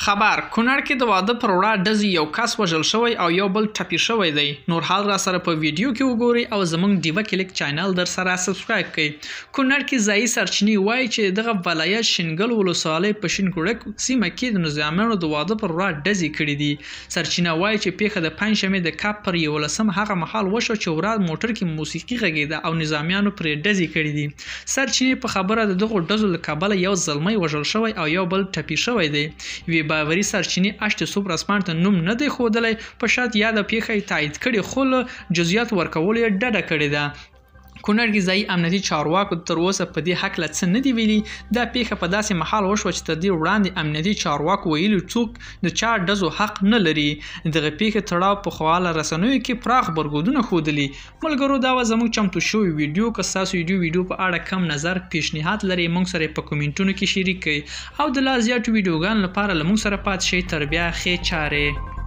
خبر کونړ کې د واده پر وړا ډزې یو کس وژل شوی او یو بل ټپي شوی دی. نور حال را سره په ویډیو کې وګورئ او زموږ ډیوه کلیک چینل در سره سبسکرایب کړئ. کونړ کې ځایي سرچینې وایي چې دغه ولایت شینګل ولسوالۍ په شینکوړک سیمه کې د نظامیانو د واده پر وړا ډزې کړي دي. سرچینه وایي چې پیښه د پنجشنبې د کاپ پر 11 هغه مهال وشو چې ورا موټر کې موسیقي غږیده او نظامیانو پرې ډزې کړي دي. سرچینې په خبره د دغو ډزو له کبله یو زلمی وژل شوی او یو بل ټپي شوی دی. باوري سرچینې اشت صوب رسمانه ته نوم نه دی ښودلی، په شرط یاده پیښه یې تایید کړې خو له جزئیات ورکولو یې ډډه کړې ده. کونړ کې ځایي امنیتي چارواکو تر اوسه په دې هکله څه نه دي ویلي. دا پیښه په داسې مهال وشوه چې تر دې وړاندې امنیتي چارواکو ویلي څوک د چا ډزو حق نه لري. دغه پیښې تړاو په خواله رسنیو کې پراخ برګودونه ښودلي. ملګرو دا وه زموږ چمتو شوی ویډیو. که ستاسو ویډیو په اړه کم نظر پیشنهاد لرئ موږ سره په کومنټونو کې شریک کړئ او د لا زیاتو ویډیوګانو لپاره له موږ سره پاتې شئ. تر بیا ښې چارې.